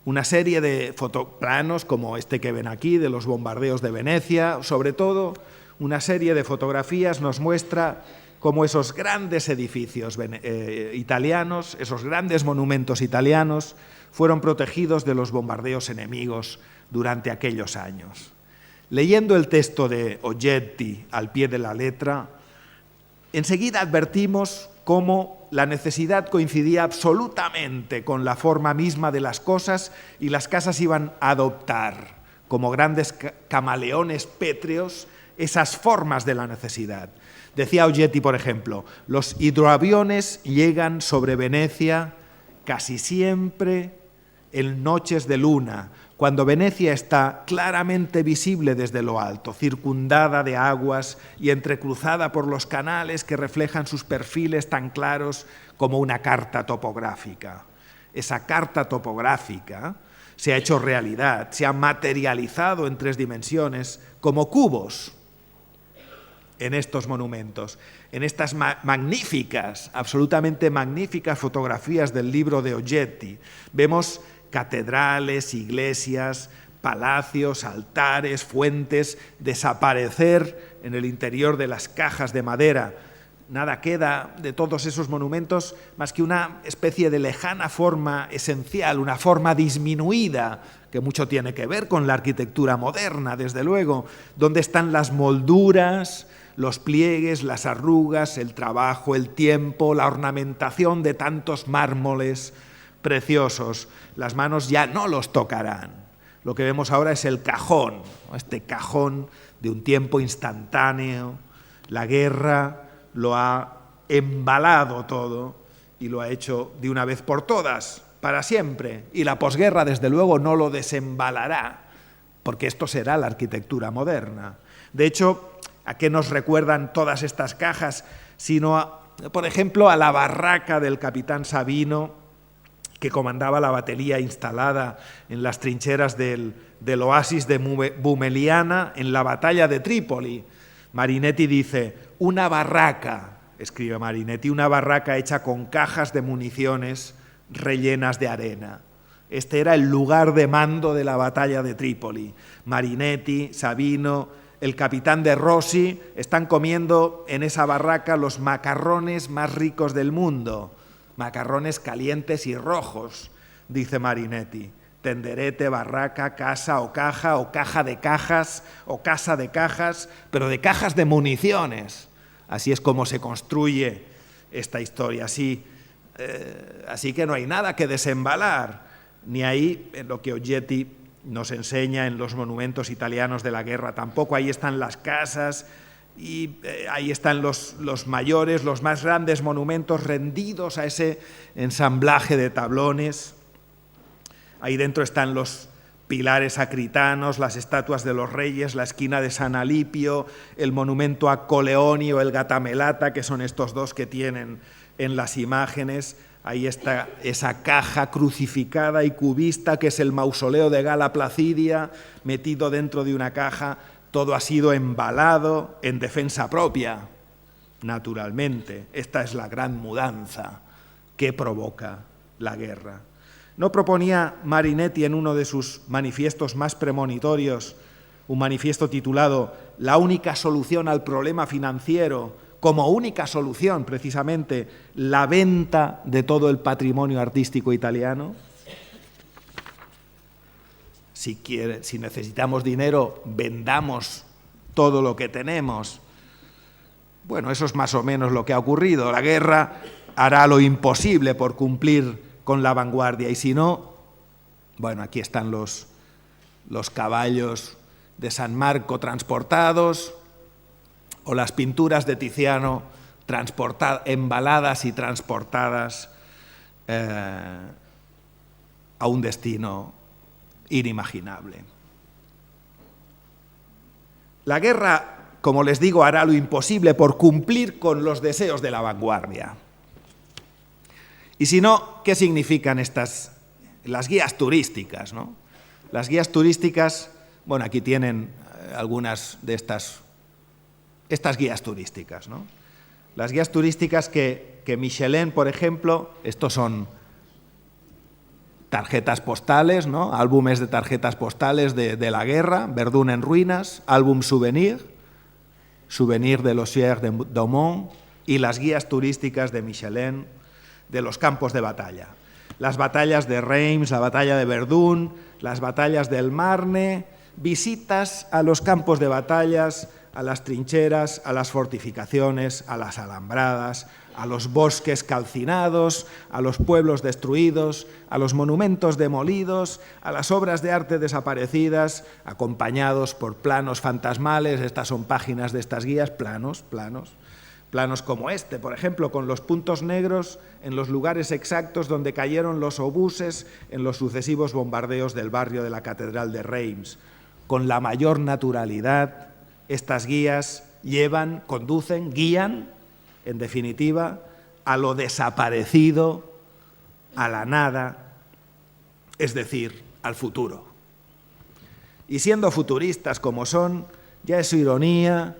Una serie de fotoplanos como este que ven aquí, de los bombardeos de Venecia, sobre todo una serie de fotografías nos muestra cómo esos grandes edificios italianos, esos grandes monumentos italianos, fueron protegidos de los bombardeos enemigos durante aquellos años. Leyendo el texto de Oggetti al pie de la letra, enseguida advertimos cómo la necesidad coincidía absolutamente con la forma misma de las cosas y las casas iban a adoptar, como grandes camaleones pétreos, esas formas de la necesidad. Decía Oggetti, por ejemplo, los hidroaviones llegan sobre Venecia casi siempre en noches de luna, cuando Venecia está claramente visible desde lo alto, circundada de aguas y entrecruzada por los canales que reflejan sus perfiles tan claros como una carta topográfica. Esa carta topográfica se ha hecho realidad, se ha materializado en 3 dimensiones como cubos en estos monumentos, en estas magníficas, absolutamente magníficas fotografías del libro de Oggetti. Vemos catedrales, iglesias, palacios, altares, fuentes, desaparecer en el interior de las cajas de madera. Nada queda de todos esos monumentos más que una especie de lejana forma esencial, una forma disminuida, que mucho tiene que ver con la arquitectura moderna, desde luego, donde están las molduras, los pliegues, las arrugas, el trabajo, el tiempo, la ornamentación de tantos mármoles preciosos. Las manos ya no los tocarán. Lo que vemos ahora es el cajón, este cajón de un tiempo instantáneo. La guerra lo ha embalado todo y lo ha hecho de una vez por todas, para siempre. Y la posguerra, desde luego, no lo desembalará, porque esto será la arquitectura moderna. De hecho, ¿a qué nos recuerdan todas estas cajas? Sino, por ejemplo, a la barraca del capitán Sabino, que comandaba la batería instalada en las trincheras del oasis de Bumeliana en la batalla de Trípoli. Marinetti dice, una barraca, escribe Marinetti, una barraca hecha con cajas de municiones rellenas de arena. Este era el lugar de mando de la batalla de Trípoli. Marinetti, Sabino, el capitán de Rossi están comiendo en esa barraca los macarrones más ricos del mundo. Macarrones calientes y rojos, dice Marinetti. Tenderete, barraca, casa o caja de cajas, o casa de cajas, pero de cajas de municiones. Así es como se construye esta historia. Así que no hay nada que desembalar, ni ahí en lo que Oggetti nos enseña en los monumentos italianos de la guerra. Tampoco ahí están las casas, y ahí están los mayores, los más grandes monumentos rendidos a ese ensamblaje de tablones. Ahí dentro están los pilares acritanos, las estatuas de los reyes, la esquina de San Alipio, el monumento a Coleoni o el Gatamelata, que son estos dos que tienen en las imágenes. Ahí está esa caja crucificada y cubista que es el mausoleo de Gala Placidia, metido dentro de una caja. Todo ha sido embalado en defensa propia, naturalmente. Esta es la gran mudanza que provoca la guerra. ¿No proponía Marinetti en uno de sus manifiestos más premonitorios, un manifiesto titulado «La única solución al problema financiero», como única solución, precisamente, la venta de todo el patrimonio artístico italiano? Si necesitamos dinero, vendamos todo lo que tenemos. Bueno, eso es más o menos lo que ha ocurrido. La guerra hará lo imposible por cumplir con la vanguardia. Y si no, bueno, aquí están los caballos de San Marco transportados, o las pinturas de Tiziano embaladas y transportadas a un destino inimaginable. La guerra, como les digo, hará lo imposible por cumplir con los deseos de la vanguardia. Y si no, ¿qué significan estas las guías turísticas, ¿no? Las guías turísticas, bueno, aquí tienen algunas de estas guías turísticas, ¿no? Las guías turísticas que Michelin, por ejemplo, estos son tarjetas postales, ¿no? Álbumes de tarjetas postales de la guerra, Verdún en ruinas, álbum souvenir, souvenir de los Sieurs de Daumont, y las guías turísticas de Michelin de los campos de batalla. Las batallas de Reims, la batalla de Verdún, las batallas del Marne, visitas a los campos de batallas, a las trincheras, a las fortificaciones, a las alambradas, a los bosques calcinados, a los pueblos destruidos, a los monumentos demolidos, a las obras de arte desaparecidas, acompañados por planos fantasmales. Estas son páginas de estas guías, planos como este, por ejemplo, con los puntos negros en los lugares exactos donde cayeron los obuses en los sucesivos bombardeos del barrio de la Catedral de Reims. Con la mayor naturalidad, estas guías conducen, guían, en definitiva, a lo desaparecido, a la nada, es decir, al futuro. Y siendo futuristas como son, ya es ironía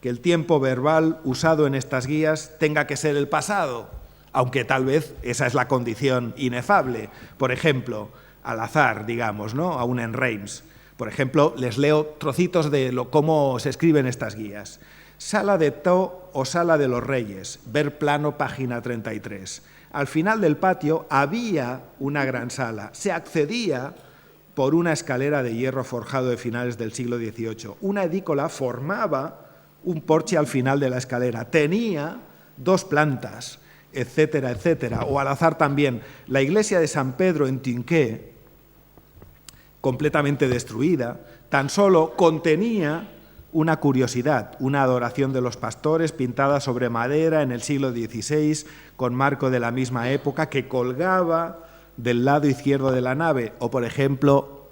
que el tiempo verbal usado en estas guías tenga que ser el pasado, aunque tal vez esa es la condición inefable. Por ejemplo, al azar, digamos, ¿no? Aún en Reims. Por ejemplo, les leo trocitos de cómo se escriben estas guías. Sala de Tau o Sala de los Reyes, ver plano, página 33. Al final del patio había una gran sala. Se accedía por una escalera de hierro forjado de finales del siglo XVIII. Una edícola formaba un porche al final de la escalera. Tenía 2 plantas, etcétera, etcétera. O al azar también, la iglesia de San Pedro en Tinqué, completamente destruida, tan solo contenía una curiosidad, una adoración de los pastores pintada sobre madera en el siglo XVI, con marco de la misma época, que colgaba del lado izquierdo de la nave. O, por ejemplo,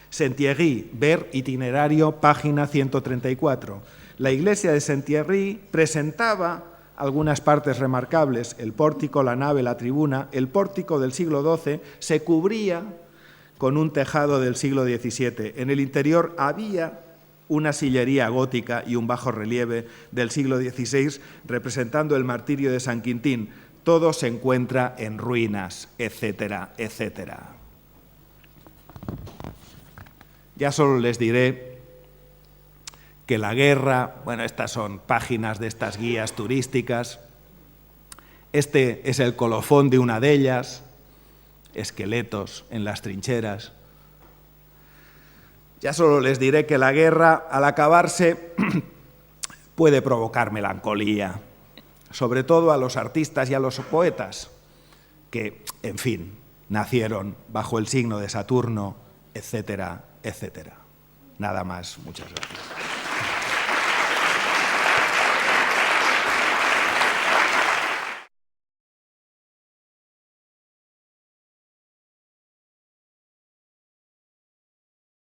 Saint-Thierry, ver itinerario, página 134. La iglesia de Saint-Thierry presentaba algunas partes remarcables. El pórtico, la nave, la tribuna. El pórtico del siglo XII se cubría con un tejado del siglo XVII. En el interior había una sillería gótica y un bajo relieve del siglo XVI representando el martirio de San Quintín. Todo se encuentra en ruinas, etcétera, etcétera. Ya solo les diré que la guerra, bueno, estas son páginas de estas guías turísticas. Este es el colofón de una de ellas, esqueletos en las trincheras. Ya solo les diré que la guerra, al acabarse, puede provocar melancolía, sobre todo a los artistas y a los poetas, que, en fin, nacieron bajo el signo de Saturno, etcétera, etcétera. Nada más, muchas gracias.